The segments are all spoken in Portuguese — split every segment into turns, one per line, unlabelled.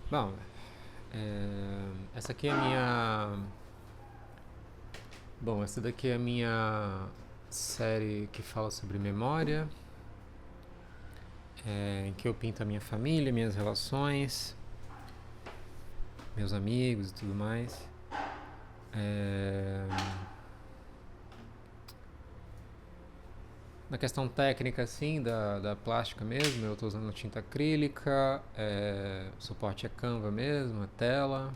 Bom, essa aqui é a minha. Bom, essa daqui é a minha série que fala sobre memória, em que eu pinto a minha família, minhas relações, meus amigos e tudo mais. É, Na questão técnica, assim, da plástica mesmo, eu estou usando tinta acrílica, o suporte é Canva mesmo, a tela,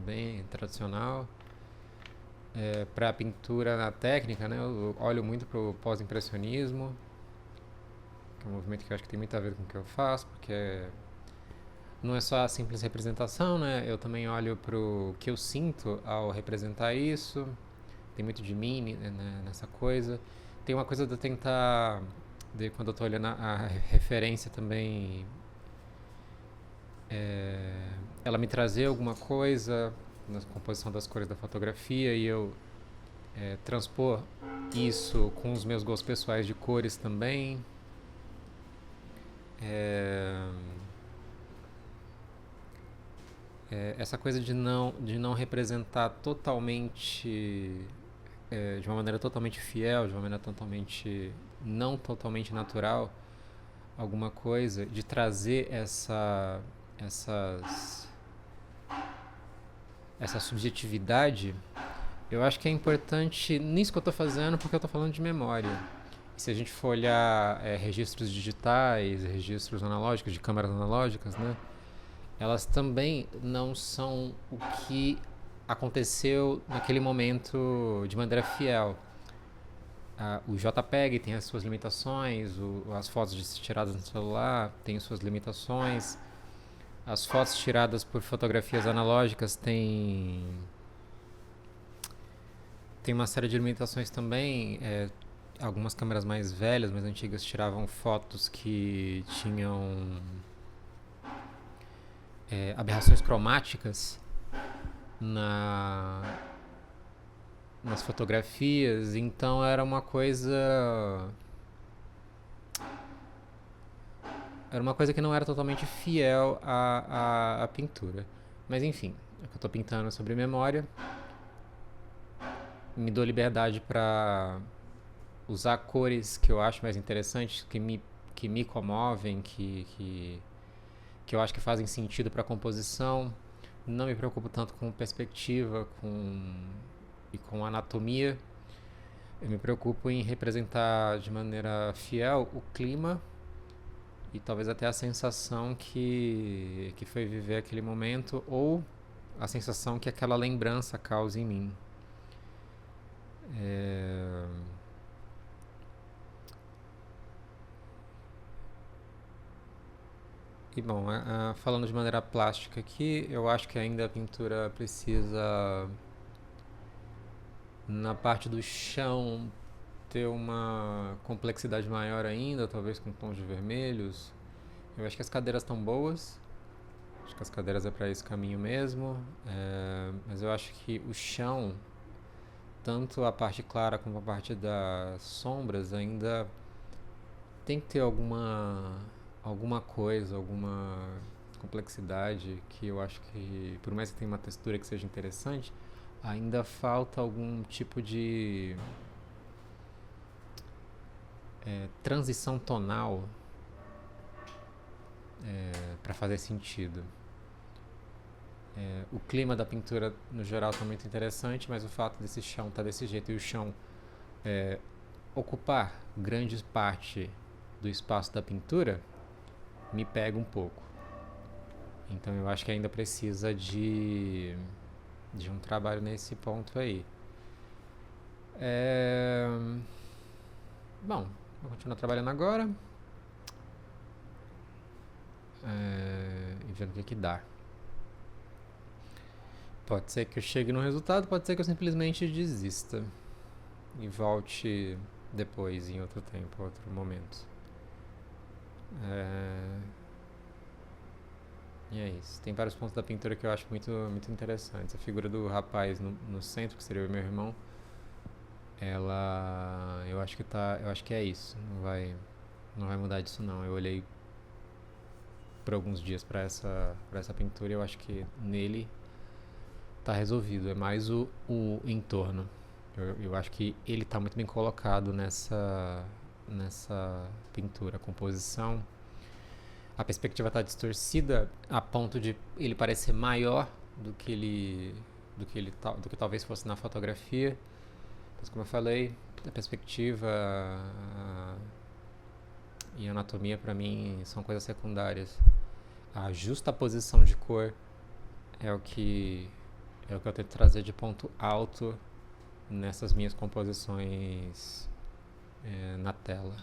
bem tradicional. Para a pintura na técnica, né, eu olho muito para o pós-impressionismo, que é um movimento que eu acho que tem muito a ver com o que eu faço, porque não é só a simples representação, né? Eu também olho para o que eu sinto ao representar isso. Tem muito de mim, né, nessa coisa. Tem uma coisa de eu tentar, de quando eu estou olhando a referência também, é, ela me trazer alguma coisa na composição das cores da fotografia e eu transpor isso com os meus gostos pessoais de cores também. É, Essa coisa de não representar totalmente, de uma maneira totalmente fiel, de uma maneira totalmente não totalmente natural, alguma coisa, de trazer essas, essa subjetividade, eu acho que é importante nisso que eu estou fazendo, porque eu estou falando de memória. E se a gente for olhar registros digitais, registros analógicos, de câmeras analógicas, né, elas também não são o que aconteceu naquele momento de maneira fiel. O JPEG tem as suas limitações, as fotos tiradas no celular têm suas limitações, as fotos tiradas por fotografias analógicas têm uma série de limitações também. Algumas câmeras mais velhas, mais antigas, tiravam fotos que tinham aberrações cromáticas na, nas fotografias, então era uma coisa que não era totalmente fiel à pintura. Mas enfim, é que eu estou pintando sobre memória, me dou liberdade para usar cores que eu acho mais interessantes, que me comovem, que eu acho que fazem sentido para a composição. Não me preocupo tanto com perspectiva e com anatomia. Eu me preocupo em representar de maneira fiel o clima e talvez até a sensação que foi viver aquele momento ou a sensação que aquela lembrança causa em mim. É... E bom, falando de maneira plástica aqui, eu acho que ainda a pintura precisa, na parte do chão, ter uma complexidade maior ainda, talvez com tons de vermelhos. Eu acho que as cadeiras estão boas, acho que as cadeiras é para esse caminho mesmo, mas eu acho que o chão, tanto a parte clara como a parte das sombras, ainda tem que ter alguma coisa, alguma complexidade que eu acho que, por mais que tenha uma textura que seja interessante, ainda falta algum tipo de transição tonal para fazer sentido. O clima da pintura no geral está muito interessante, mas o fato desse chão estar desse jeito e o chão ocupar grande parte do espaço da pintura me pega um pouco. Então eu acho que ainda precisa de um trabalho nesse ponto aí. É... Bom, vou continuar trabalhando agora e vendo o que dá. Pode ser que eu chegue no resultado, pode ser que eu simplesmente desista e volte depois, em outro tempo, outro momento. É... E é isso. Tem vários pontos da pintura que eu acho muito, muito interessantes. A figura do rapaz no centro, que seria o meu irmão, ela, eu acho que é isso. Não vai mudar disso não. Eu olhei por alguns dias para essa pintura, eu acho que nele tá resolvido. É mais o entorno. Eu acho que ele tá muito bem colocado nessa pintura, a composição. A perspectiva tá distorcida a ponto de ele parecer maior do que talvez fosse na fotografia. Mas como eu falei, a perspectiva e a anatomia para mim são coisas secundárias. A justa posição de cor é o que eu tento trazer de ponto alto nessas minhas composições na tela.